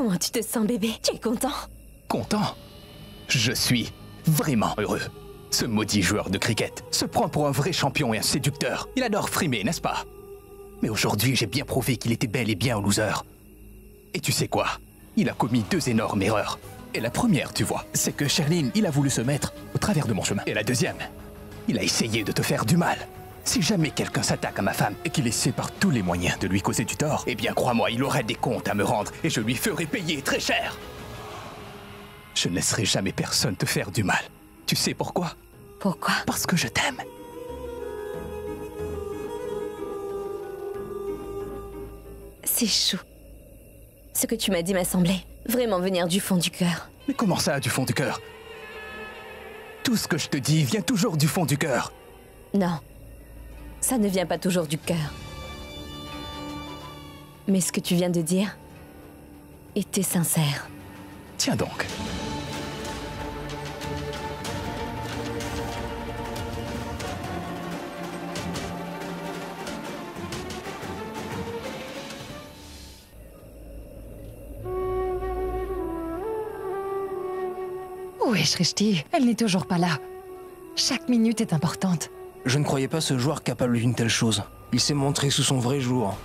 Comment tu te sens, bébé? Tu es content? Content? Je suis vraiment heureux. Ce maudit joueur de cricket se prend pour un vrai champion et un séducteur. Il adore frimer, n'est-ce pas? Mais aujourd'hui, j'ai bien prouvé qu'il était bel et bien un loser. Et tu sais quoi? Il a commis 2 énormes erreurs. Et la première, tu vois, c'est que Sherline, il a voulu se mettre au travers de mon chemin. Et la deuxième, il a essayé de te faire du mal. Si jamais quelqu'un s'attaque à ma femme et qu'il essaie par tous les moyens de lui causer du tort, eh bien crois-moi, il aurait des comptes à me rendre et je lui ferai payer très cher. Je ne laisserai jamais personne te faire du mal. Tu sais pourquoi? Pourquoi? Parce que je t'aime. C'est chou. Ce que tu m'as dit m'a semblé vraiment venir du fond du cœur. Mais comment ça, du fond du cœur? Tout ce que je te dis vient toujours du fond du cœur. Non, ça ne vient pas toujours du cœur. Mais ce que tu viens de dire était sincère. Tiens donc. Où est Shrishti? Elle n'est toujours pas là. Chaque minute est importante. Je ne croyais pas ce joueur capable d'une telle chose. Il s'est montré sous son vrai jour.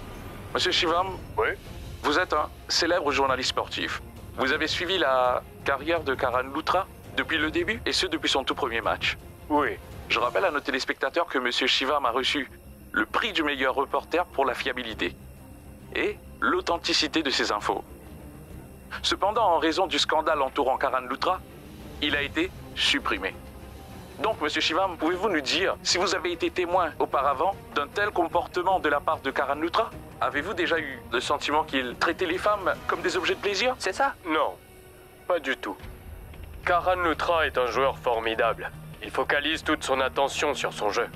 Monsieur Shivam? Oui. Vous êtes un célèbre journaliste sportif. Vous avez suivi la carrière de Karan Luthra depuis le début, et ce depuis son tout premier match. Oui. Je rappelle à nos téléspectateurs que Monsieur Shivam a reçu le prix du meilleur reporter pour la fiabilité et l'authenticité de ses infos. Cependant, en raison du scandale entourant Karan Luthra, il a été supprimé. Donc, Monsieur Shivam, pouvez-vous nous dire si vous avez été témoin auparavant d'un tel comportement de la part de Karan Luthra? Avez-vous déjà eu le sentiment qu'il traitait les femmes comme des objets de plaisir? C'est ça? Non, pas du tout. Karan Luthra est un joueur formidable. Il focalise toute son attention sur son jeu.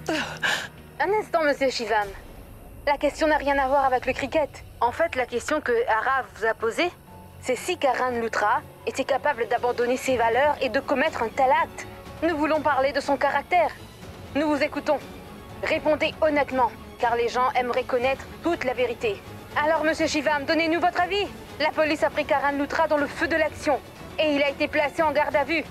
Un instant, Monsieur Shivam. La question n'a rien à voir avec le cricket. En fait, la question que Arav vous a posée, c'est si Karan Luthra était capable d'abandonner ses valeurs et de commettre un tel acte. Nous voulons parler de son caractère. Nous vous écoutons. Répondez honnêtement, car les gens aimeraient connaître toute la vérité. Alors, Monsieur Shivam, donnez-nous votre avis. La police a pris Karan Luthra dans le feu de l'action, et il a été placé en garde à vue.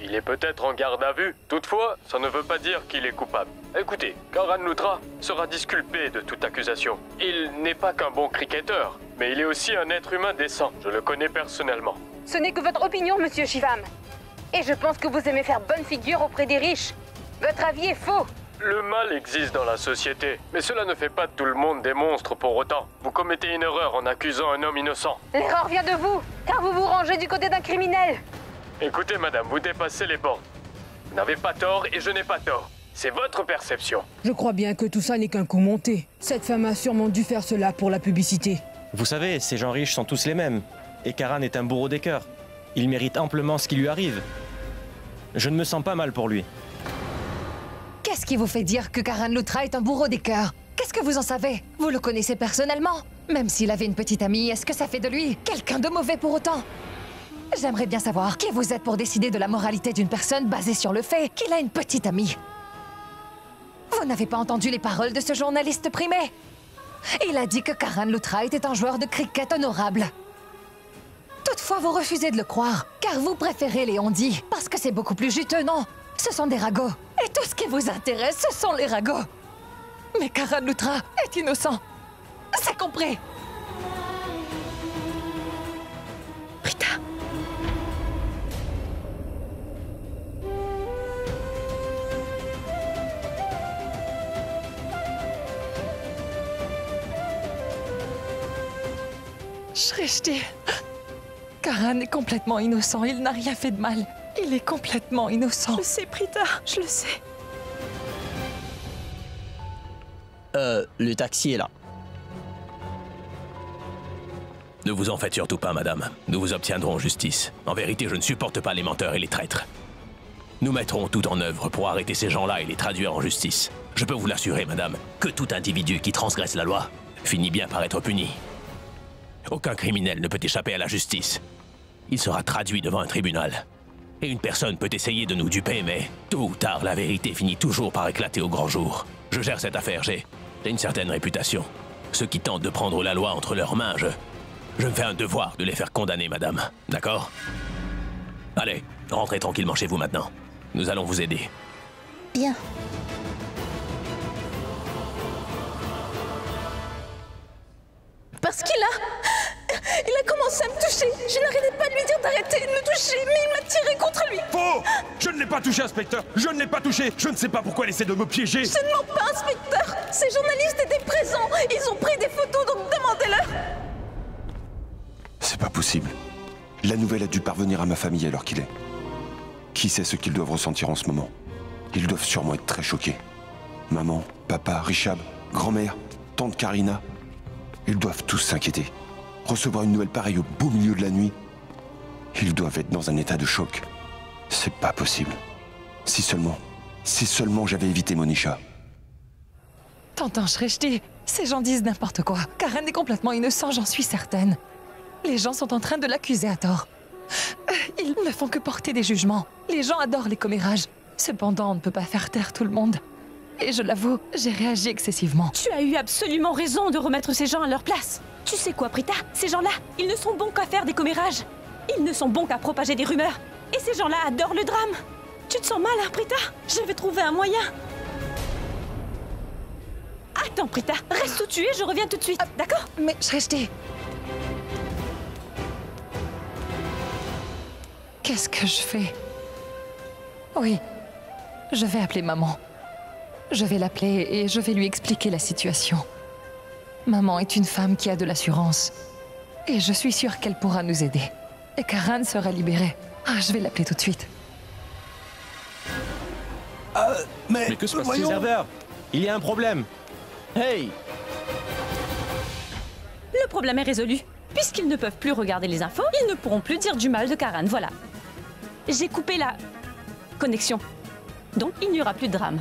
Il est peut-être en garde à vue. Toutefois, ça ne veut pas dire qu'il est coupable. Écoutez, Karan Luthra sera disculpé de toute accusation. Il n'est pas qu'un bon cricketeur, mais il est aussi un être humain décent. Je le connais personnellement. Ce n'est que votre opinion, Monsieur Shivam. Et je pense que vous aimez faire bonne figure auprès des riches. Votre avis est faux. Le mal existe dans la société, mais cela ne fait pas de tout le monde des monstres pour autant. Vous commettez une erreur en accusant un homme innocent. L'erreur vient de vous, car vous vous rangez du côté d'un criminel. Écoutez, madame, vous dépassez les bornes. Vous n'avez pas tort et je n'ai pas tort. C'est votre perception. Je crois bien que tout ça n'est qu'un coup monté. Cette femme a sûrement dû faire cela pour la publicité. Vous savez, ces gens riches sont tous les mêmes. Et Karan est un bourreau des cœurs. Il mérite amplement ce qui lui arrive. Je ne me sens pas mal pour lui. Qu'est-ce qui vous fait dire que Karan Luthra est un bourreau des cœurs? Qu'est-ce que vous en savez? Vous le connaissez personnellement? Même s'il avait une petite amie, est-ce que ça fait de lui quelqu'un de mauvais pour autant? J'aimerais bien savoir qui vous êtes pour décider de la moralité d'une personne basée sur le fait qu'il a une petite amie. Vous n'avez pas entendu les paroles de ce journaliste primé? Il a dit que Karan Luthra était un joueur de cricket honorable. Toutefois, vous refusez de le croire, car vous préférez les on-dit, parce que c'est beaucoup plus juteux, non? Ce sont des ragots. Et tout ce qui vous intéresse, ce sont les ragots. Mais Karan Luthra est innocent. C'est compris. Rita. Shrishti. Karan est complètement innocent. Il n'a rien fait de mal. Il est complètement innocent. Je sais, Prita, je le sais. Le taxi est là. Ne vous en faites surtout pas, madame. Nous vous obtiendrons justice. En vérité, je ne supporte pas les menteurs et les traîtres. Nous mettrons tout en œuvre pour arrêter ces gens-là et les traduire en justice. Je peux vous l'assurer, madame, que tout individu qui transgresse la loi finit bien par être puni. Aucun criminel ne peut échapper à la justice. Il sera traduit devant un tribunal. Et une personne peut essayer de nous duper, mais tôt ou tard, la vérité finit toujours par éclater au grand jour. Je gère cette affaire, j'ai une certaine réputation. Ceux qui tentent de prendre la loi entre leurs mains, Je me fais un devoir de les faire condamner, madame. D'accord? Allez, rentrez tranquillement chez vous maintenant. Nous allons vous aider. Bien. Parce qu'il a commencé à me toucher. Je n'arrêtais pas de lui dire d'arrêter de me toucher, mais il m'a tiré contre lui. Faux! Je ne l'ai pas touché, inspecteur. Je ne l'ai pas touché. Je ne sais pas pourquoi elle essaie de me piéger. Je ne mens pas, inspecteur. Ces journalistes étaient présents. Ils ont pris des photos, donc demandez-leur. C'est pas possible. La nouvelle a dû parvenir à ma famille alors qu'il est. Qui sait ce qu'ils doivent ressentir en ce moment? Ils doivent sûrement être très choqués. Maman, papa, Richard, grand-mère, tante Karina. Ils doivent tous s'inquiéter. Recevoir une nouvelle pareille au beau milieu de la nuit. Ils doivent être dans un état de choc. C'est pas possible. Si seulement j'avais évité Monisha. Tonton Shreshti, ces gens disent n'importe quoi. Karen est complètement innocent, j'en suis certaine. Les gens sont en train de l'accuser à tort. Ils ne font que porter des jugements. Les gens adorent les commérages. Cependant, on ne peut pas faire taire tout le monde. Et je l'avoue, j'ai réagi excessivement. Tu as eu absolument raison de remettre ces gens à leur place. Tu sais quoi, Prita? Ces gens-là, ils ne sont bons qu'à faire des commérages. Ils ne sont bons qu'à propager des rumeurs. Et ces gens-là adorent le drame. Tu te sens mal, hein, Prita? Je vais trouver un moyen. Attends, Prita, reste où tu es, je reviens tout de suite, d'accord? Mais Shreshti... Qu'est-ce que je fais? Oui, je vais appeler maman. Je vais l'appeler et je vais lui expliquer la situation. Maman est une femme qui a de l'assurance. Et je suis sûre qu'elle pourra nous aider. Et Karen sera libérée. Ah, je vais l'appeler tout de suite. Mais que se passe-t-il? Serveur, il y a un problème. Hey! Le problème est résolu. Puisqu'ils ne peuvent plus regarder les infos, ils ne pourront plus dire du mal de Karen, voilà. J'ai coupé la connexion. Donc, il n'y aura plus de drame.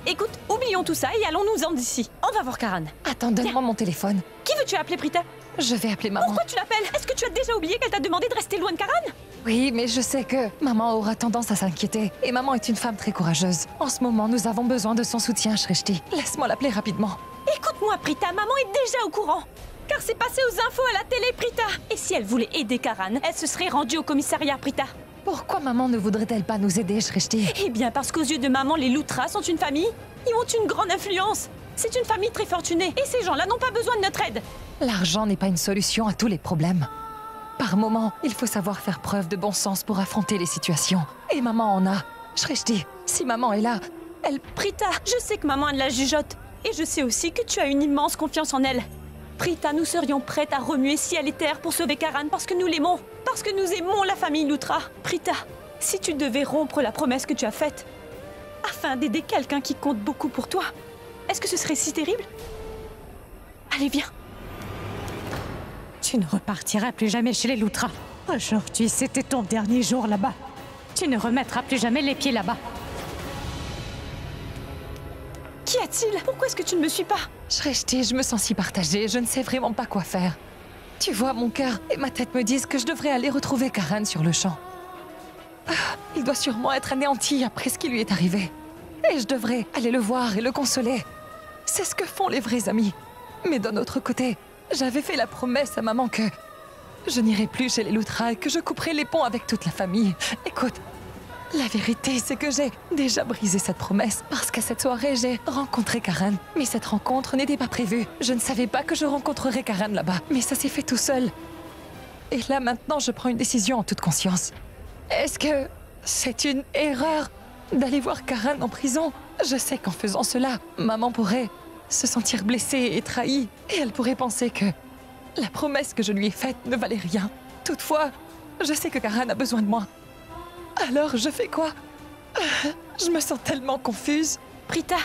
Écoute, oublions tout ça et allons-nous-en d'ici. On va voir Karen. Attends, donne-moi mon téléphone. Qui veux-tu appeler, Prita? Je vais appeler maman. Pourquoi tu l'appelles? Est-ce que tu as déjà oublié qu'elle t'a demandé de rester loin de Karen? Oui, mais je sais que maman aura tendance à s'inquiéter. Et maman est une femme très courageuse. En ce moment, nous avons besoin de son soutien, Shreshti. Laisse-moi l'appeler rapidement. Écoute-moi, Prita, maman est déjà au courant. Car c'est passé aux infos à la télé, Prita. Et si elle voulait aider Karen, elle se serait rendue au commissariat, Prita. Pourquoi maman ne voudrait-elle pas nous aider, Shreshti? Eh bien, parce qu'aux yeux de maman, les Luthra sont une famille. Ils ont une grande influence. C'est une famille très fortunée. Et ces gens-là n'ont pas besoin de notre aide. L'argent n'est pas une solution à tous les problèmes. Par moment, il faut savoir faire preuve de bon sens pour affronter les situations. Et maman en a. Shreshti, si maman est là, elle... Prita, je sais que maman elle la jugeote. Et je sais aussi que tu as une immense confiance en elle. Prita, nous serions prêtes à remuer ciel et terre pour sauver Karen parce que nous l'aimons. Parce que nous aimons la famille Luthra. Prita, si tu devais rompre la promesse que tu as faite afin d'aider quelqu'un qui compte beaucoup pour toi, est-ce que ce serait si terrible? Allez, viens. Tu ne repartiras plus jamais chez les Luthra. Aujourd'hui, c'était ton dernier jour là-bas. Tu ne remettras plus jamais les pieds là-bas. Qu'y a-t-il? Pourquoi est-ce que tu ne me suis pas? Shreshti, je me sens si partagée, je ne sais vraiment pas quoi faire. Tu vois, mon cœur et ma tête me disent que je devrais aller retrouver Karen sur le champ. Il doit sûrement être anéanti après ce qui lui est arrivé. Et je devrais aller le voir et le consoler. C'est ce que font les vrais amis. Mais d'un autre côté, j'avais fait la promesse à maman que je n'irai plus chez les Luthra et que je couperai les ponts avec toute la famille. Écoute, la vérité, c'est que j'ai déjà brisé cette promesse parce qu'à cette soirée, j'ai rencontré Karen. Mais cette rencontre n'était pas prévue. Je ne savais pas que je rencontrerais Karen là-bas. Mais ça s'est fait tout seul. Et là, maintenant, je prends une décision en toute conscience. Est-ce que c'est une erreur d'aller voir Karen en prison? Je sais qu'en faisant cela, maman pourrait se sentir blessée et trahie. Et elle pourrait penser que la promesse que je lui ai faite ne valait rien. Toutefois, je sais que Karen a besoin de moi. Alors, je fais quoi? Je me sens tellement confuse. Prita,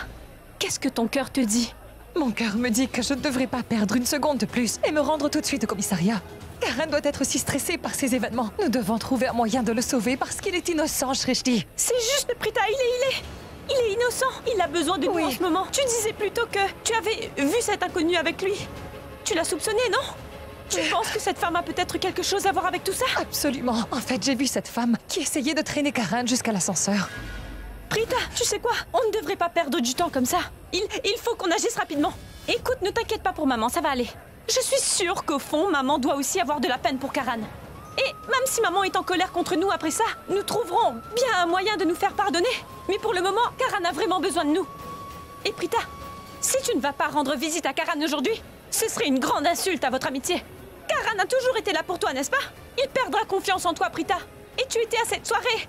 qu'est-ce que ton cœur te dit? Mon cœur me dit que je ne devrais pas perdre une seconde de plus et me rendre tout de suite au commissariat. Karen doit être aussi stressée par ces événements. Nous devons trouver un moyen de le sauver parce qu'il est innocent, Shreshti. C'est juste, Prita, il est innocent. Il a besoin de nous en ce moment. Tu disais plutôt que tu avais vu cet inconnu avec lui. Tu l'as soupçonné, non? Tu penses que cette femme a peut-être quelque chose à voir avec tout ça? Absolument. En fait, j'ai vu cette femme qui essayait de traîner Karen jusqu'à l'ascenseur. Prita, tu sais quoi? On ne devrait pas perdre du temps comme ça. Il faut qu'on agisse rapidement. Écoute, ne t'inquiète pas pour maman, ça va aller. Je suis sûre qu'au fond, maman doit aussi avoir de la peine pour Karan. Et même si maman est en colère contre nous après ça, nous trouverons bien un moyen de nous faire pardonner. Mais pour le moment, Karan a vraiment besoin de nous. Et Prita, si tu ne vas pas rendre visite à Karan aujourd'hui, ce serait une grande insulte à votre amitié. Karan a toujours été là pour toi, n'est-ce pas? Il perdra confiance en toi, Prita. Et tu étais à cette soirée.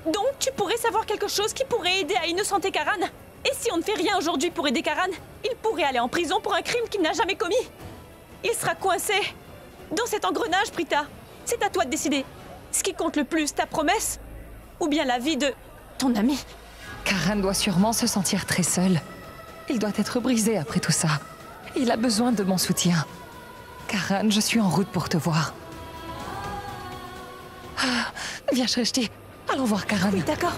Donc tu pourrais savoir quelque chose qui pourrait aider à innocenter Karan. Et si on ne fait rien aujourd'hui pour aider Karan, il pourrait aller en prison pour un crime qu'il n'a jamais commis. Il sera coincé dans cet engrenage, Prita. C'est à toi de décider. Ce qui compte le plus, ta promesse ou bien la vie de ton ami? Karan doit sûrement se sentir très seul. Il doit être brisé après tout ça. Il a besoin de mon soutien. Karan, je suis en route pour te voir. Ah, viens, Shreshti. Allons voir Karan. Oui, d'accord.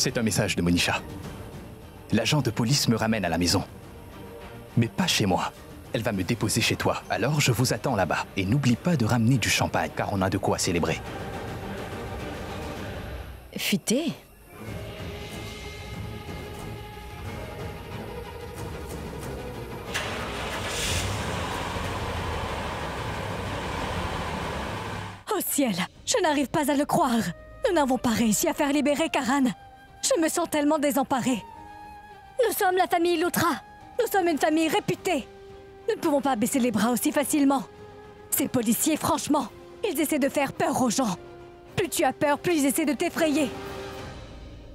C'est un message de Monisha. L'agent de police me ramène à la maison. Mais pas chez moi. Elle va me déposer chez toi. Alors je vous attends là-bas. Et n'oublie pas de ramener du champagne, car on a de quoi célébrer. Futé. Oh ciel, je n'arrive pas à le croire. Nous n'avons pas réussi à faire libérer Karan. Je me sens tellement désemparée. Nous sommes la famille Lutra. Nous sommes une famille réputée. Nous ne pouvons pas baisser les bras aussi facilement. Ces policiers, franchement, ils essaient de faire peur aux gens. Plus tu as peur, plus ils essaient de t'effrayer.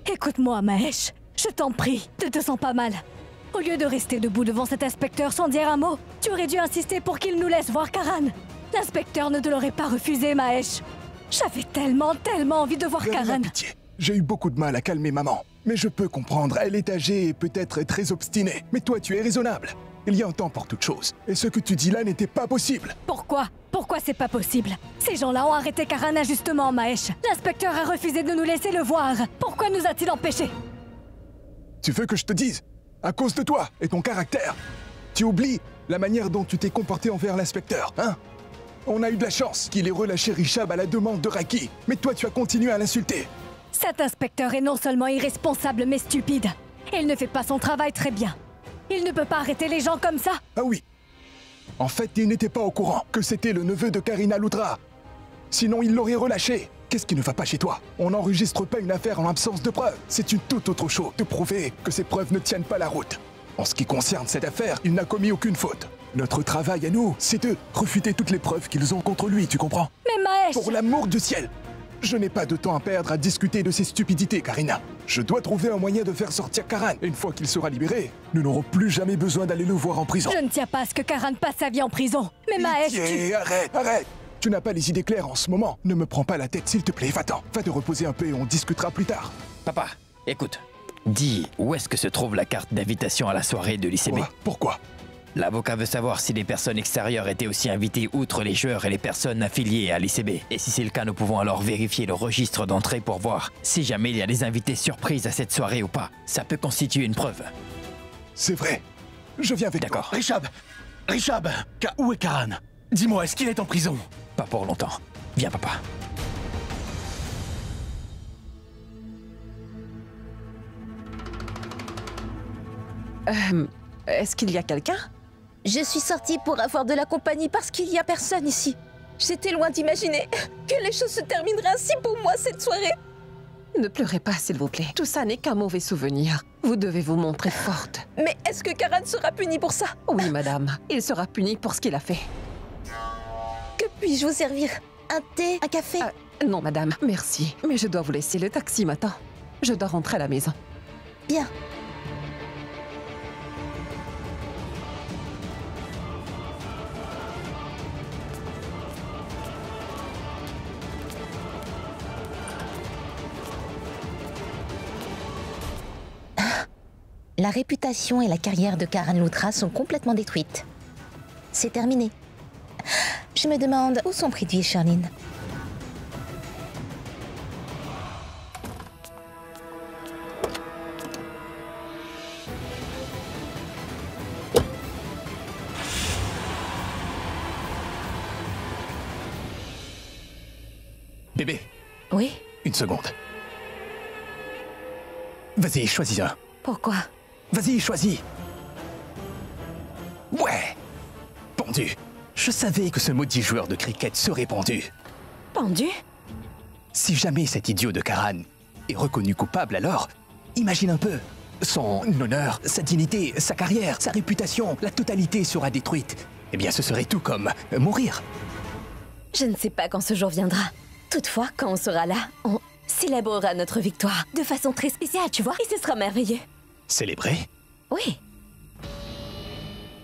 Écoute-moi, Mahesh. Je t'en prie, ne te sens pas mal. Au lieu de rester debout devant cet inspecteur sans dire un mot, tu aurais dû insister pour qu'il nous laisse voir Karan. L'inspecteur ne te l'aurait pas refusé, Mahesh. J'avais tellement envie de voir Karan. Pitié. J'ai eu beaucoup de mal à calmer maman. Mais je peux comprendre, elle est âgée et peut-être très obstinée. Mais toi, tu es raisonnable. Il y a un temps pour toute chose. Et ce que tu dis là n'était pas possible. Pourquoi? Pourquoi c'est pas possible? Ces gens-là ont arrêté Karan injustement, Mahesh. L'inspecteur a refusé de nous laisser le voir. Pourquoi nous a-t-il empêchés? Tu veux que je te dise? À cause de toi et ton caractère. Tu oublies la manière dont tu t'es comporté envers l'inspecteur, hein? On a eu de la chance qu'il ait relâché Rishab à la demande de Raki. Mais toi, tu as continué à l'insulter. Cet inspecteur est non seulement irresponsable, mais stupide. Il ne fait pas son travail très bien. Il ne peut pas arrêter les gens comme ça. Ah oui. En fait, il n'était pas au courant que c'était le neveu de Karina Lutra. Sinon, il l'aurait relâché. Qu'est-ce qui ne va pas chez toi? On n'enregistre pas une affaire en absence de preuves. C'est une toute autre chose de prouver que ces preuves ne tiennent pas la route. En ce qui concerne cette affaire, il n'a commis aucune faute. Notre travail à nous, c'est de refuter toutes les preuves qu'ils ont contre lui, tu comprends? Mais Mahesh! Pour l'amour du ciel! Je n'ai pas de temps à perdre à discuter de ces stupidités, Karina. Je dois trouver un moyen de faire sortir Karan. Et une fois qu'il sera libéré, nous n'aurons plus jamais besoin d'aller le voir en prison. Je ne tiens pas à ce que Karan passe sa vie en prison. Mais Mahesh, Arrête! Tu n'as pas les idées claires en ce moment. Ne me prends pas la tête, s'il te plaît. Va-t'en. Va te reposer un peu et on discutera plus tard. Papa, écoute. Dis, où est-ce que se trouve la carte d'invitation à la soirée de l'ICB? Pourquoi? L'avocat veut savoir si les personnes extérieures étaient aussi invitées outre les joueurs et les personnes affiliées à l'ICB. Et si c'est le cas, nous pouvons alors vérifier le registre d'entrée pour voir si jamais il y a des invités surprises à cette soirée ou pas. Ça peut constituer une preuve. C'est vrai. Je viens avec toi. Rishab, où est Karan? Dis-moi, est-ce qu'il est en prison? Pas pour longtemps. Viens, papa. Est-ce qu'il y a quelqu'un? Je suis sortie pour avoir de la compagnie parce qu'il y a personne ici. J'étais loin d'imaginer que les choses se termineraient ainsi pour moi cette soirée. Ne pleurez pas, s'il vous plaît. Tout ça n'est qu'un mauvais souvenir. Vous devez vous montrer forte. Mais est-ce que Karan sera puni pour ça? Oui, madame. Il sera puni pour ce qu'il a fait. Que puis-je vous servir? Un thé? Un café? Non, madame. Merci. Mais je dois vous laisser. Le taxi m'attend. Je dois rentrer à la maison. Bien. La réputation et la carrière de Karan Lutra sont complètement détruites. C'est terminé. Je me demande où sont Prithvi et Charline. Bébé. Oui? Une seconde. Vas-y, choisis un. Pourquoi? Vas-y, choisis. Ouais. Pendu. Je savais que ce maudit joueur de cricket serait pendu. Pendu? Si jamais cet idiot de Karan est reconnu coupable, alors, imagine un peu. Son honneur, sa dignité, sa carrière, sa réputation, la totalité sera détruite. Eh bien, ce serait tout comme mourir. Je ne sais pas quand ce jour viendra. Toutefois, quand on sera là, on célébrera notre victoire de façon très spéciale, tu vois, et ce sera merveilleux. Célébrer? Oui.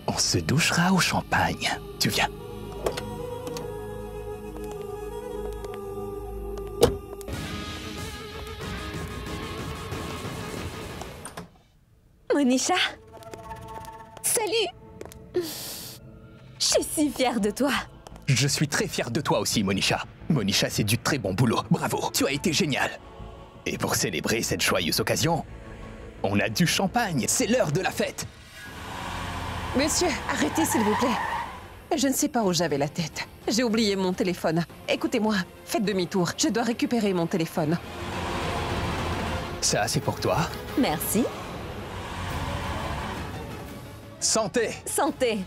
On se douchera au champagne. Tu viens. Monisha? Salut! Je suis si fière de toi. Je suis très fier de toi aussi, Monisha. Monisha, c'est du très bon boulot. Bravo, tu as été génial. Et pour célébrer cette joyeuse occasion, on a du champagne. C'est l'heure de la fête. Monsieur, arrêtez s'il vous plaît. Je ne sais pas où j'avais la tête. J'ai oublié mon téléphone. Écoutez-moi, faites demi-tour. Je dois récupérer mon téléphone. Ça, c'est pour toi. Merci. Santé. Santé.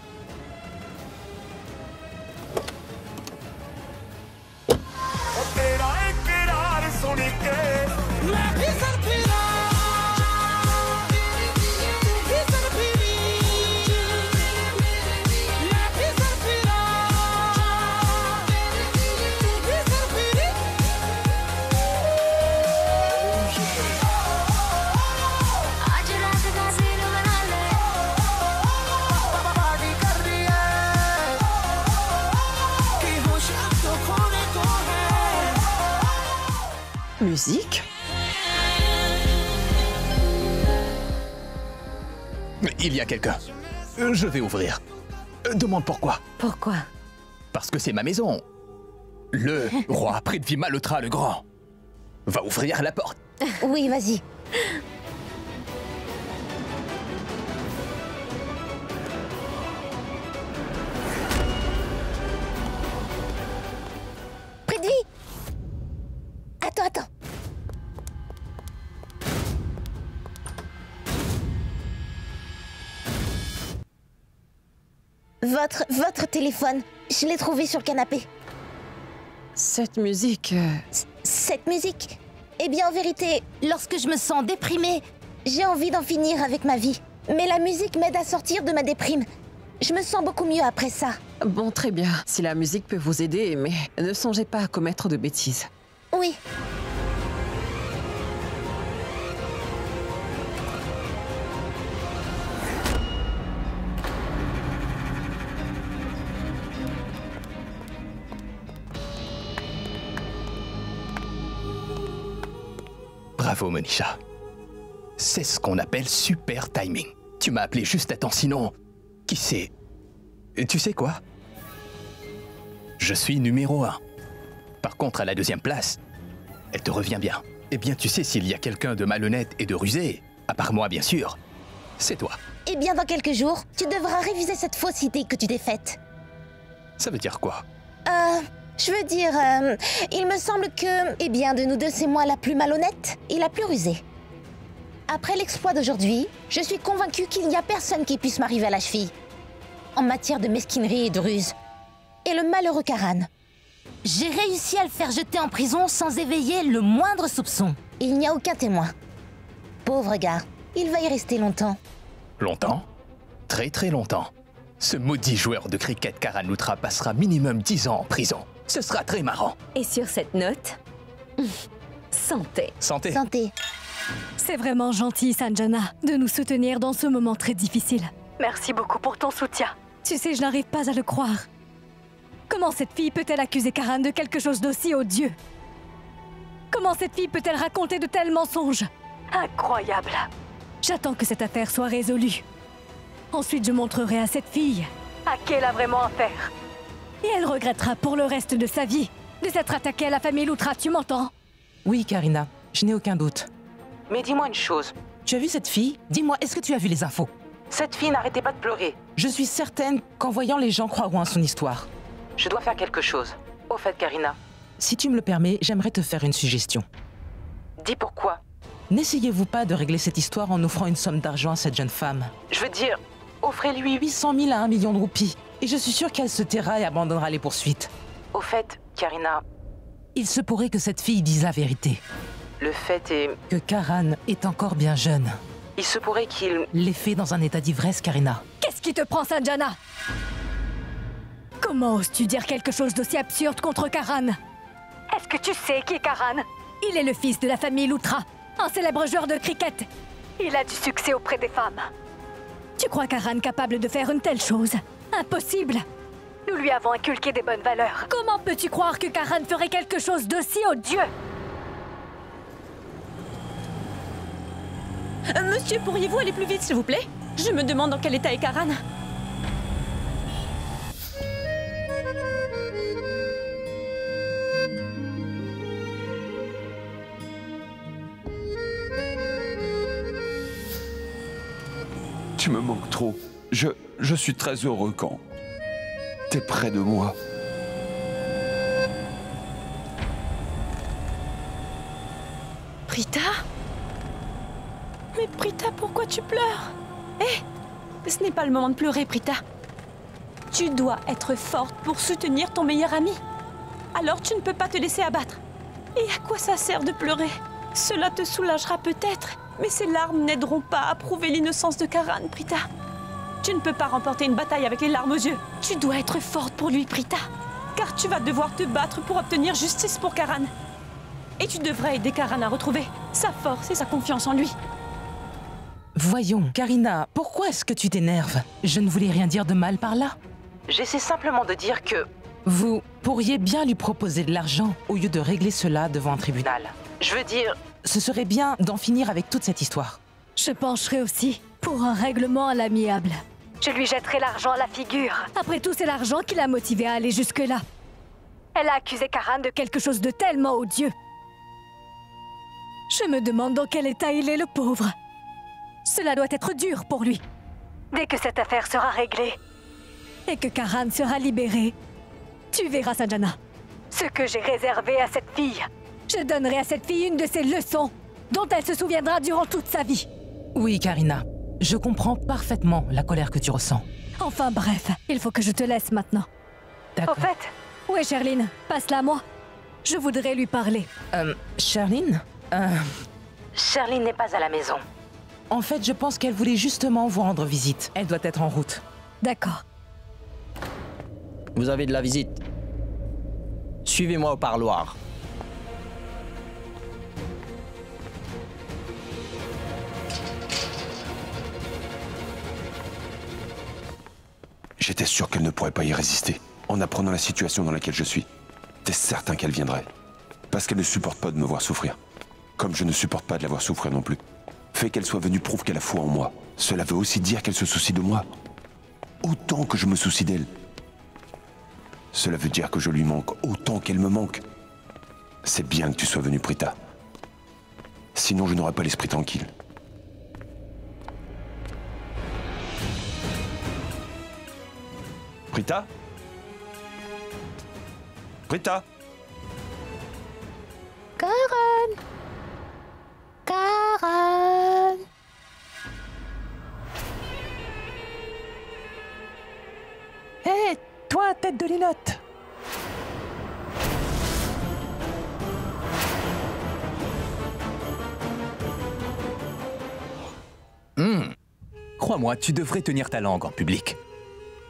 Musique? Il y a quelqu'un. Je vais ouvrir. Demande pourquoi. Pourquoi? Parce que c'est ma maison. Le roi Prithvi Malhotra le Grand va ouvrir la porte. Oui, vas-y. Prithvi! Attends. Votre téléphone, je l'ai trouvé sur le canapé. Cette musique... Cette musique? Eh bien, en vérité, lorsque je me sens déprimée, j'ai envie d'en finir avec ma vie. Mais la musique m'aide à sortir de ma déprime. Je me sens beaucoup mieux après ça. Bon, très bien. Si la musique peut vous aider, mais ne songez pas à commettre de bêtises. Oui. Bravo, Monisha. C'est ce qu'on appelle super timing. Tu m'as appelé juste à temps, sinon... Qui sait? Tu sais quoi? Je suis numéro 1. Par contre, à la deuxième place, elle te revient bien. Eh bien, tu sais, s'il y a quelqu'un de malhonnête et de rusé, à part moi, bien sûr, c'est toi. Eh bien, dans quelques jours, tu devras réviser cette fausse idée que tu t'es faite. Ça veut dire quoi? Je veux dire, il me semble que, eh bien, de nous deux, c'est moi la plus malhonnête et la plus rusée. Après l'exploit d'aujourd'hui, je suis convaincue qu'il n'y a personne qui puisse m'arriver à la cheville. En matière de mesquinerie et de ruse. Et le malheureux Karan. J'ai réussi à le faire jeter en prison sans éveiller le moindre soupçon. Il n'y a aucun témoin. Pauvre gars, il va y rester longtemps. Longtemps? Très très longtemps. Ce maudit joueur de cricket Karan Luthra passera minimum 10 ans en prison. Ce sera très marrant. Et sur cette note, santé. Santé. Santé. C'est vraiment gentil, Sanjana, de nous soutenir dans ce moment très difficile. Merci beaucoup pour ton soutien. Tu sais, je n'arrive pas à le croire. Comment cette fille peut-elle accuser Karan de quelque chose d'aussi odieux? Comment cette fille peut-elle raconter de tels mensonges? Incroyable. J'attends que cette affaire soit résolue. Ensuite, je montrerai à cette fille à qui elle a vraiment affaire. Et elle regrettera pour le reste de sa vie de s'être attaquée à la famille Loutra, tu m'entends? Oui, Karina, je n'ai aucun doute. Mais dis-moi une chose. Tu as vu cette fille? Dis-moi, est-ce que tu as vu les infos? Cette fille n'arrêtait pas de pleurer. Je suis certaine qu'en voyant les gens croiront à son histoire. Je dois faire quelque chose. Au fait, Karina, si tu me le permets, j'aimerais te faire une suggestion. Dis pourquoi. N'essayez-vous pas de régler cette histoire en offrant une somme d'argent à cette jeune femme? Je veux dire, offrez-lui 800 000 à 1 million de roupies. Et je suis sûre qu'elle se taira et abandonnera les poursuites. Au fait, Karina, il se pourrait que cette fille dise la vérité. Le fait est que Karan est encore bien jeune. Il se pourrait qu'il l'ait fait dans un état d'ivresse, Karina. Qu'est-ce qui te prend, Sanjana? Comment oses-tu dire quelque chose d'aussi absurde contre Karan? Est-ce que tu sais qui est Karan? Il est le fils de la famille Loutra, un célèbre joueur de cricket. Il a du succès auprès des femmes. Tu crois Karan capable de faire une telle chose? Impossible! Nous lui avons inculqué des bonnes valeurs. Comment peux-tu croire que Karan ferait quelque chose d'aussi odieux? Monsieur, pourriez-vous aller plus vite, s'il vous plaît? Je me demande dans quel état est Karan. Tu me manques trop. Je suis très heureux quand t'es près de moi. Prita? Mais Prita, pourquoi tu pleures? Ce n'est pas le moment de pleurer, Prita. Tu dois être forte pour soutenir ton meilleur ami. Alors tu ne peux pas te laisser abattre. Et à quoi ça sert de pleurer? Cela te soulagera peut-être, mais ces larmes n'aideront pas à prouver l'innocence de Karan, Prita. Tu ne peux pas remporter une bataille avec les larmes aux yeux. Tu dois être forte pour lui, Prita. Car tu vas devoir te battre pour obtenir justice pour Karan. Et tu devrais aider Karan à retrouver sa force et sa confiance en lui. Voyons, Karina, pourquoi est-ce que tu t'énerves? Je ne voulais rien dire de mal par là. J'essaie simplement de dire que vous pourriez bien lui proposer de l'argent au lieu de régler cela devant un tribunal. Je veux dire, ce serait bien d'en finir avec toute cette histoire. Je pencherai aussi pour un règlement à l'amiable. Je lui jetterai l'argent à la figure. Après tout, c'est l'argent qui l'a motivée à aller jusque-là. Elle a accusé Karan de quelque chose de tellement odieux. Je me demande dans quel état il est, le pauvre. Cela doit être dur pour lui. Dès que cette affaire sera réglée et que Karan sera libéré, tu verras, Sanjana, ce que j'ai réservé à cette fille. Je donnerai à cette fille une de ces leçons dont elle se souviendra durant toute sa vie. Oui, Karina, je comprends parfaitement la colère que tu ressens. Enfin bref, il faut que je te laisse maintenant. D'accord. Au fait, où est Sherline? Passe-la à moi. Je voudrais lui parler. Sherline? Sherline n'est pas à la maison. En fait, je pense qu'elle voulait justement vous rendre visite. Elle doit être en route. D'accord. Vous avez de la visite. Suivez-moi au parloir. J'étais sûr qu'elle ne pourrait pas y résister. En apprenant la situation dans laquelle je suis, t'es certain qu'elle viendrait. Parce qu'elle ne supporte pas de me voir souffrir. Comme je ne supporte pas de la voir souffrir non plus. Fait qu'elle soit venue prouve qu'elle a foi en moi. Cela veut aussi dire qu'elle se soucie de moi. Autant que je me soucie d'elle. Cela veut dire que je lui manque autant qu'elle me manque. C'est bien que tu sois venue, Prita. Sinon, je n'aurais pas l'esprit tranquille. Prita? Prita? Karan! Karan! Hé, toi, tête de linotte! Crois-moi, tu devrais tenir ta langue en public.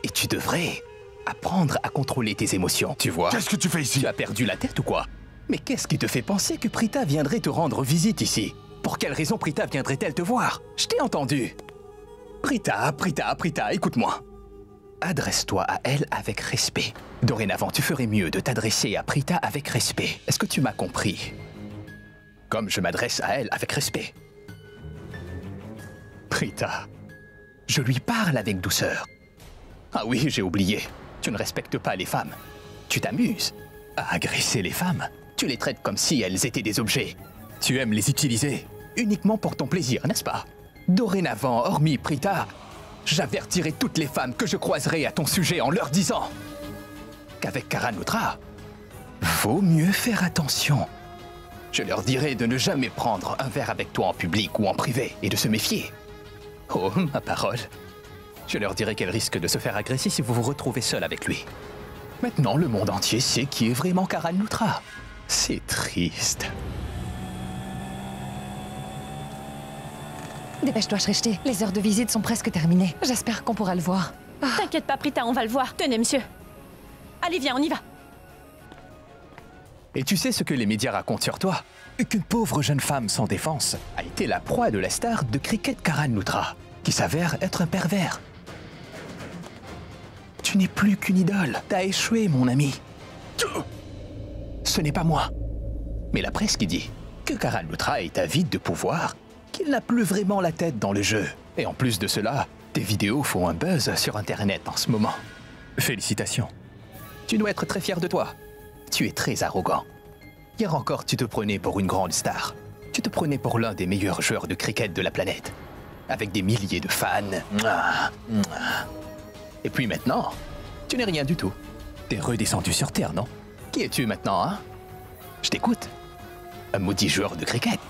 Et tu devrais apprendre à contrôler tes émotions, tu vois. Qu'est-ce que tu fais ici? Tu as perdu la tête ou quoi? Mais qu'est-ce qui te fait penser que Prita viendrait te rendre visite ici? Pour quelle raison Prita viendrait-elle te voir? Je t'ai entendu. Prita, écoute-moi. Adresse-toi à elle avec respect. Dorénavant, tu ferais mieux de t'adresser à Prita avec respect. Est-ce que tu m'as compris? Comme je m'adresse à elle avec respect. Prita, je lui parle avec douceur. Ah oui, j'ai oublié. Tu ne respectes pas les femmes. Tu t'amuses à agresser les femmes. Tu les traites comme si elles étaient des objets. Tu aimes les utiliser uniquement pour ton plaisir, n'est-ce pas? Dorénavant, hormis Prita, j'avertirai toutes les femmes que je croiserai à ton sujet en leur disant qu'avec Karan Luthra, vaut mieux faire attention. Je leur dirai de ne jamais prendre un verre avec toi en public ou en privé et de se méfier. Oh, ma parole. Je leur dirai qu'elles risquent de se faire agresser si vous vous retrouvez seul avec lui. Maintenant, le monde entier sait qui est vraiment Karan Luthra. C'est triste. Dépêche-toi, Shrishti. Les heures de visite sont presque terminées. J'espère qu'on pourra le voir. T'inquiète pas, Prita, on va le voir. Tenez, monsieur. Allez, viens, on y va. Et tu sais ce que les médias racontent sur toi? Qu'une pauvre jeune femme sans défense a été la proie de la star de cricket Karan Luthra, qui s'avère être un pervers. Tu n'es plus qu'une idole. T'as échoué, mon ami. Ce n'est pas moi, mais la presse qui dit que Karan Luthra est avide de pouvoir, qu'il n'a plus vraiment la tête dans le jeu. Et en plus de cela, tes vidéos font un buzz sur Internet en ce moment. Félicitations. Tu dois être très fier de toi. Tu es très arrogant. Hier encore, tu te prenais pour une grande star. Tu te prenais pour l'un des meilleurs joueurs de cricket de la planète. Avec des milliers de fans. Et puis maintenant, tu n'es rien du tout. T'es redescendu sur Terre, non? Qui es-tu maintenant, hein? Je t'écoute. Un maudit joueur de cricket.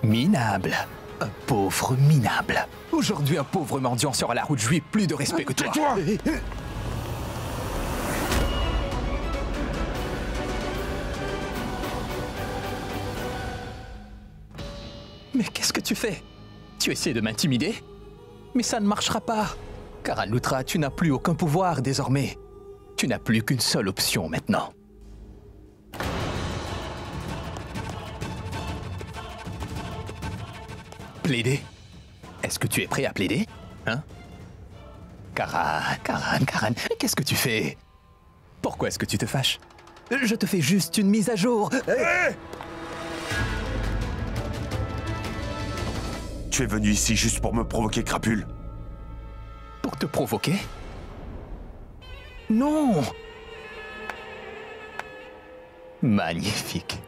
Minable. Un pauvre minable. Aujourd'hui, un pauvre mendiant sur la route jouit plus de respect que toi. Mais qu'est-ce que tu fais? Tu essaies de m'intimider? Mais ça ne marchera pas. Karan Luthra, tu n'as plus aucun pouvoir désormais. Tu n'as plus qu'une seule option maintenant. Plaider? Est-ce que tu es prêt à plaider? Hein? Karan, qu'est-ce que tu fais? Pourquoi est-ce que tu te fâches? Je te fais juste une mise à jour. Hey! Tu es venu ici juste pour me provoquer, crapule? Pour te provoquer? Non! Magnifique.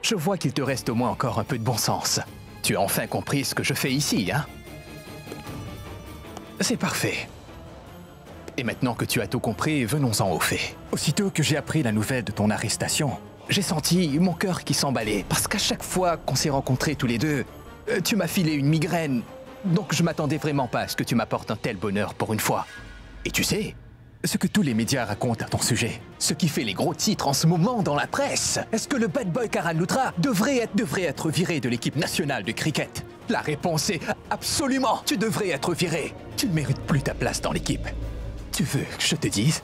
Je vois qu'il te reste au moins encore un peu de bon sens. Tu as enfin compris ce que je fais ici, hein? C'est parfait. Et maintenant que tu as tout compris, venons-en au fait. Aussitôt que j'ai appris la nouvelle de ton arrestation, j'ai senti mon cœur qui s'emballait. Parce qu'à chaque fois qu'on s'est rencontrés tous les deux, tu m'as filé une migraine. Donc je m'attendais vraiment pas à ce que tu m'apportes un tel bonheur pour une fois. Et tu sais, ce que tous les médias racontent à ton sujet, ce qui fait les gros titres en ce moment dans la presse, est-ce que le bad boy Karan Luthra devrait être viré de l'équipe nationale de cricket? La réponse est absolument. Tu devrais être viré. Tu ne mérites plus ta place dans l'équipe. Tu veux que je te dise?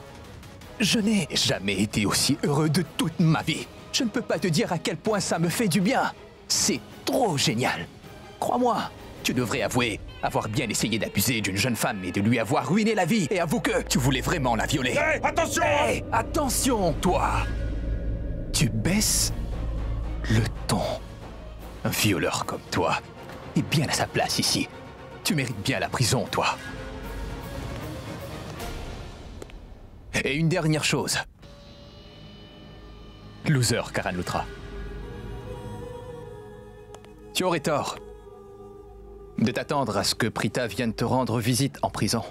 Je n'ai jamais été aussi heureux de toute ma vie. Je ne peux pas te dire à quel point ça me fait du bien. C'est trop génial. Crois-moi, tu devrais avouer avoir bien essayé d'abuser d'une jeune femme et de lui avoir ruiné la vie. Et avoue que tu voulais vraiment la violer. Hey, attention! Hey, attention, toi! Tu baisses le ton. Un violeur comme toi est bien à sa place ici. Tu mérites bien la prison, toi. Et une dernière chose. Loser, Karan Luthra. Tu aurais tort de t'attendre à ce que Prita vienne te rendre visite en prison.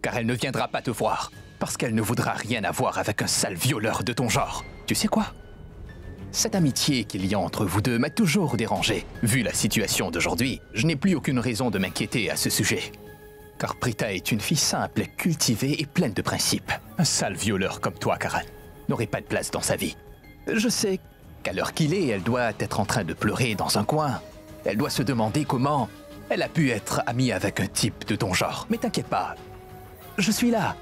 Car elle ne viendra pas te voir, parce qu'elle ne voudra rien avoir avec un sale violeur de ton genre. Tu sais quoi? Cette amitié qu'il y a entre vous deux m'a toujours dérangé. Vu la situation d'aujourd'hui, je n'ai plus aucune raison de m'inquiéter à ce sujet. Car Prita est une fille simple, cultivée et pleine de principes. Un sale violeur comme toi, Karan, n'aurait pas de place dans sa vie. Je sais qu'à l'heure qu'il est, elle doit être en train de pleurer dans un coin. Elle doit se demander comment elle a pu être amie avec un type de ton genre. Mais t'inquiète pas, je suis là.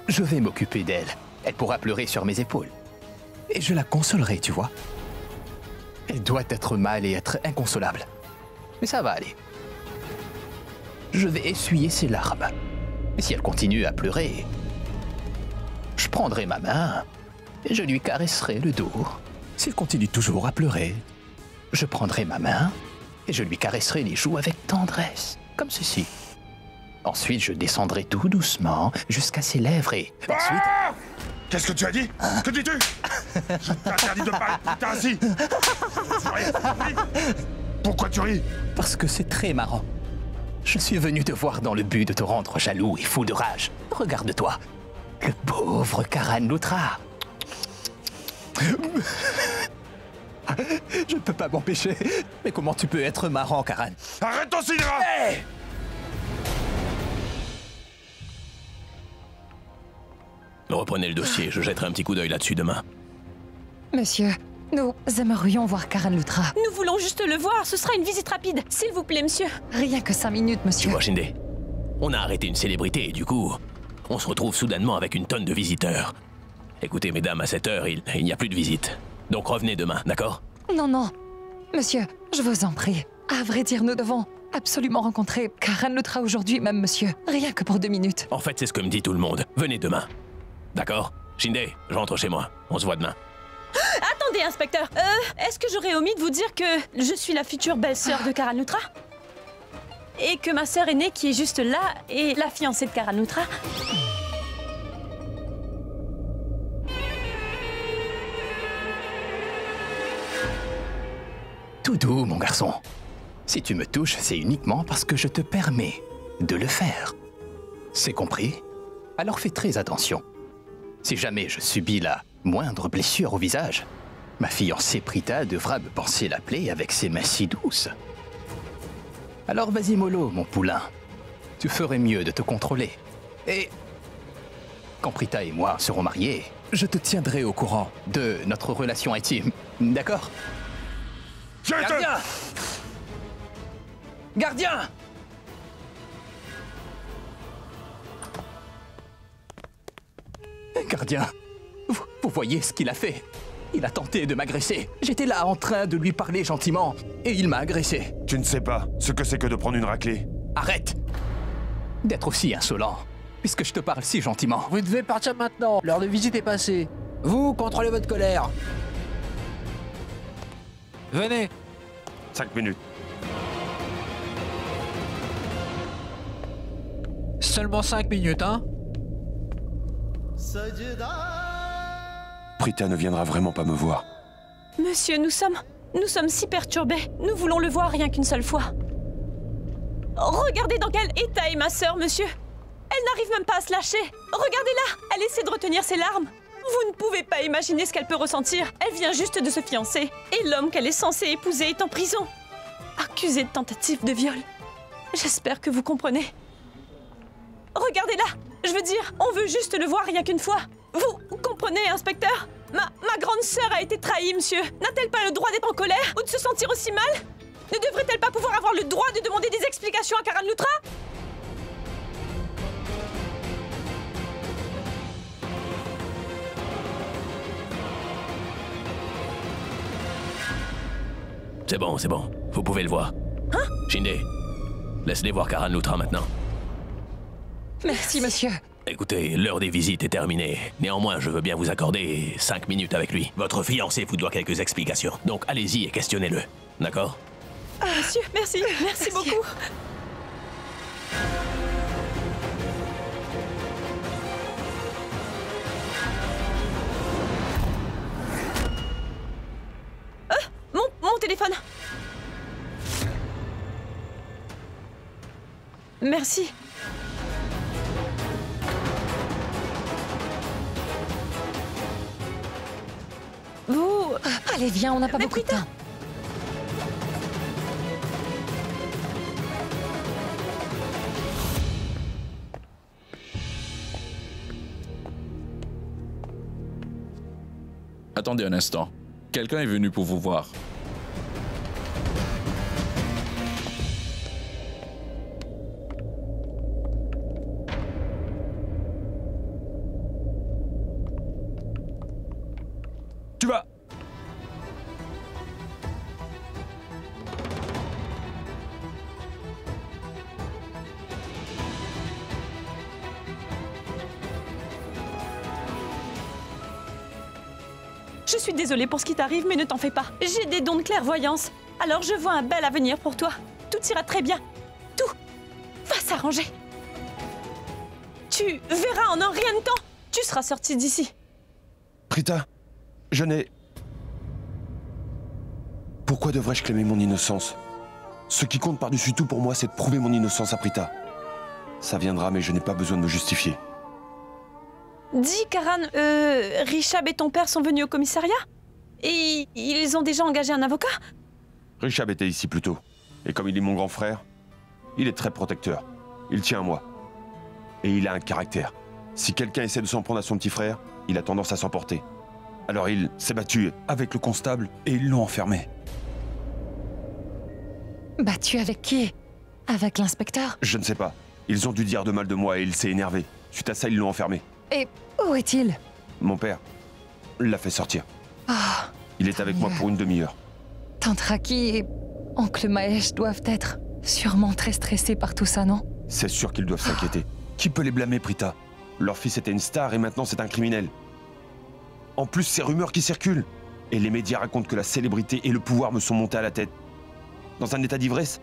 Je vais m'occuper d'elle. Elle pourra pleurer sur mes épaules. Et je la consolerai, tu vois. Elle doit être mal et être inconsolable. Mais ça va aller. Je vais essuyer ses larmes. Et si elle continue à pleurer, je prendrai ma main et je lui caresserai le dos. S'il continue toujours à pleurer, je prendrai ma main et je lui caresserai les joues avec tendresse, comme ceci. Ensuite, je descendrai tout doucement jusqu'à ses lèvres et... Ensuite... Qu'est-ce que tu as dit? Que dis-tu? Je t'interdis de parler de Prita ainsi. Pourquoi tu ris? Parce que c'est très marrant. Je suis venu te voir dans le but de te rendre jaloux et fou de rage. Regarde-toi. Le pauvre Karan Loutra. Je ne peux pas m'empêcher. Mais comment tu peux être marrant, Karan? Arrête ton cinéma! Hey! Reprenez le dossier, je jetterai un petit coup d'œil là-dessus demain. Monsieur, nous aimerions voir Karan Loutra. Nous voulons juste le voir, ce sera une visite rapide. S'il vous plaît, monsieur. Rien que 5 minutes, monsieur. Tu vois, Shinde, on a arrêté une célébrité et du coup, on se retrouve soudainement avec une tonne de visiteurs. Écoutez, mesdames, à cette heure, il n'y a plus de visite. Donc revenez demain, d'accord? Non, non. Monsieur, je vous en prie. À vrai dire, nous devons absolument rencontrer Karan Loutra aujourd'hui même, monsieur. Rien que pour 2 minutes. En fait, c'est ce que me dit tout le monde. Venez demain. D'accord? Shinde, je rentre chez moi. On se voit demain. Attendez, inspecteur. Est-ce que j'aurais omis de vous dire que je suis la future belle-sœur de Karan Loutra? Et que ma sœur aînée, qui est juste là, est la fiancée de Karan Loutra? Tout doux, mon garçon. Si tu me touches, c'est uniquement parce que je te permets de le faire. C'est compris? Alors fais très attention. Si jamais je subis la moindre blessure au visage, ma fiancée Prita devra me penser la plaie avec ses mains si douces. Alors vas-y mollo, mon poulain. Tu ferais mieux de te contrôler. Et quand Prita et moi serons mariés, je te tiendrai au courant de notre relation intime. D'accord? Gardien! Gardien! Gardien, vous voyez ce qu'il a fait? Il a tenté de m'agresser. J'étais là en train de lui parler gentiment et il m'a agressé. Tu ne sais pas ce que c'est que de prendre une raclée. Arrête d'être aussi insolent, puisque je te parle si gentiment. Vous devez partir maintenant. L'heure de visite est passée. Vous, contrôlez votre colère. Venez. 5 minutes. Seulement 5 minutes, hein? Prita ne viendra vraiment pas me voir. Monsieur, nous sommes si perturbés. Nous voulons le voir rien qu'une seule fois. Regardez dans quel état est ma sœur, monsieur. Elle n'arrive même pas à se lâcher. Regardez-la, elle essaie de retenir ses larmes. Vous ne pouvez pas imaginer ce qu'elle peut ressentir. Elle vient juste de se fiancer. Et l'homme qu'elle est censée épouser est en prison. Accusé de tentative de viol. J'espère que vous comprenez. Regardez-la. Je veux dire, on veut juste le voir rien qu'une fois. Vous comprenez, inspecteur? Ma grande sœur a été trahie, monsieur. N'a-t-elle pas le droit d'être en colère ou de se sentir aussi mal? Ne devrait-elle pas pouvoir avoir le droit de demander des explications à Karan Loutra? C'est bon, c'est bon. Vous pouvez le voir. Hein? Shinde, laisse-les voir Karan Loutra maintenant. Merci, monsieur. Écoutez, l'heure des visites est terminée. Néanmoins, je veux bien vous accorder 5 minutes avec lui. Votre fiancé vous doit quelques explications. Donc allez-y et questionnez-le. D'accord? Ah, monsieur, merci beaucoup. Mon téléphone. Merci. Vous... Allez, viens, on n'a pas beaucoup de temps. Attendez un instant. Quelqu'un est venu pour vous voir. Tu vas... Je suis désolée pour ce qui t'arrive, mais ne t'en fais pas. J'ai des dons de clairvoyance. Alors je vois un bel avenir pour toi. Tout ira très bien. Tout va s'arranger. Tu verras en un rien de temps. Tu seras sorti d'ici. Prita, je n'ai... Pourquoi devrais-je clamer mon innocence? Ce qui compte par-dessus tout pour moi, c'est de prouver mon innocence à Prita. Ça viendra, mais je n'ai pas besoin de me justifier. Dis, Karan, Rishab et ton père sont venus au commissariat? Et ils ont déjà engagé un avocat? Rishab était ici plus tôt. Et comme il est mon grand frère, il est très protecteur. Il tient à moi. Et il a un caractère. Si quelqu'un essaie de s'en prendre à son petit frère, il a tendance à s'emporter. Alors il s'est battu avec le constable et ils l'ont enfermé. Battu avec qui? Avec l'inspecteur? Je ne sais pas. Ils ont dû dire de mal de moi et il s'est énervé. Suite à ça, ils l'ont enfermé. Et où est-il? Mon père l'a fait sortir. Oh, il est avec moi pour une demi-heure. Tante Raki et oncle Mahesh doivent être sûrement très stressés par tout ça, non? C'est sûr qu'ils doivent s'inquiéter. Qui peut les blâmer, Prita? Leur fils était une star et maintenant c'est un criminel. En plus, ces rumeurs qui circulent. Et les médias racontent que la célébrité et le pouvoir me sont montés à la tête. Dans un état d'ivresse,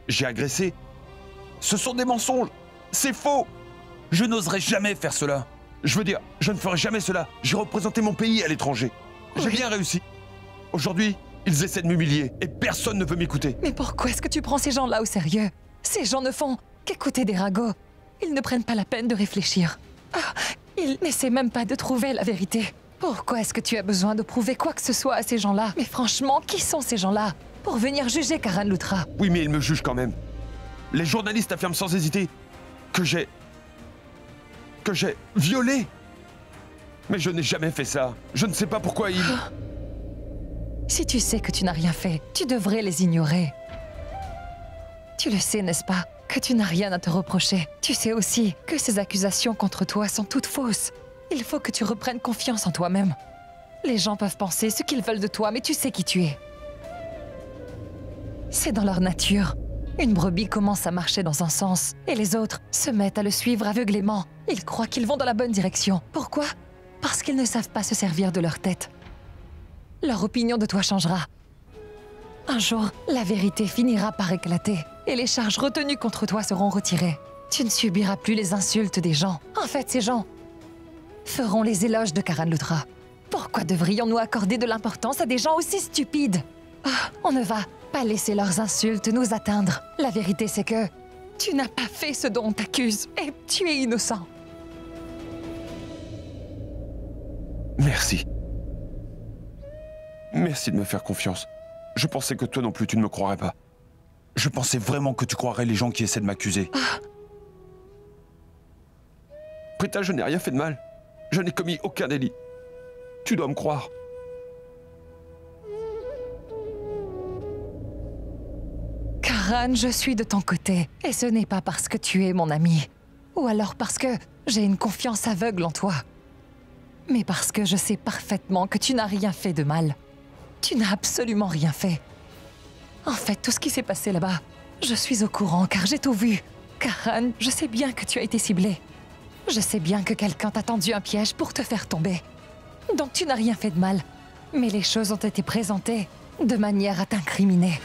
j'ai agressé. Ce sont des mensonges. C'est faux. Je n'oserais jamais faire cela. Je veux dire, je ne ferai jamais cela. J'ai représenté mon pays à l'étranger. J'ai bien réussi. Aujourd'hui, ils essaient de m'humilier et personne ne veut m'écouter. Mais pourquoi est-ce que tu prends ces gens-là au sérieux? Ces gens ne font qu'écouter des ragots. Ils ne prennent pas la peine de réfléchir. Ils n'essaient même pas de trouver la vérité. Pourquoi est-ce que tu as besoin de prouver quoi que ce soit à ces gens-là? Mais franchement, qui sont ces gens-là pour venir juger Karan Luthra? Oui, mais ils me jugent quand même. Les journalistes affirment sans hésiter que j'ai violé. Mais je n'ai jamais fait ça. Je ne sais pas pourquoi ils... Si tu sais que tu n'as rien fait, tu devrais les ignorer. Tu le sais, n'est-ce pas? Que tu n'as rien à te reprocher. Tu sais aussi que ces accusations contre toi sont toutes fausses. Il faut que tu reprennes confiance en toi-même. Les gens peuvent penser ce qu'ils veulent de toi, mais tu sais qui tu es. C'est dans leur nature. Une brebis commence à marcher dans un sens, et les autres se mettent à le suivre aveuglément. Ils croient qu'ils vont dans la bonne direction. Pourquoi? Parce qu'ils ne savent pas se servir de leur tête. Leur opinion de toi changera. Un jour, la vérité finira par éclater, et les charges retenues contre toi seront retirées. Tu ne subiras plus les insultes des gens. En fait, ces gens feront les éloges de Karan Luthra. Pourquoi devrions-nous accorder de l'importance à des gens aussi stupides? On ne va pas laisser leurs insultes nous atteindre. La vérité, c'est que tu n'as pas fait ce dont on t'accuse, et tu es innocent. Merci. Merci de me faire confiance. Je pensais que toi non plus, tu ne me croirais pas. Je pensais vraiment que tu croirais les gens qui essaient de m'accuser. Prita, je n'ai rien fait de mal. Je n'ai commis aucun délit. Tu dois me croire. Karan, je suis de ton côté. Et ce n'est pas parce que tu es mon ami. Ou alors parce que j'ai une confiance aveugle en toi. Mais parce que je sais parfaitement que tu n'as rien fait de mal. Tu n'as absolument rien fait. En fait, tout ce qui s'est passé là-bas, je suis au courant car j'ai tout vu. Karan, je sais bien que tu as été ciblé. Je sais bien que quelqu'un t'a tendu un piège pour te faire tomber. Donc tu n'as rien fait de mal. Mais les choses ont été présentées de manière à t'incriminer.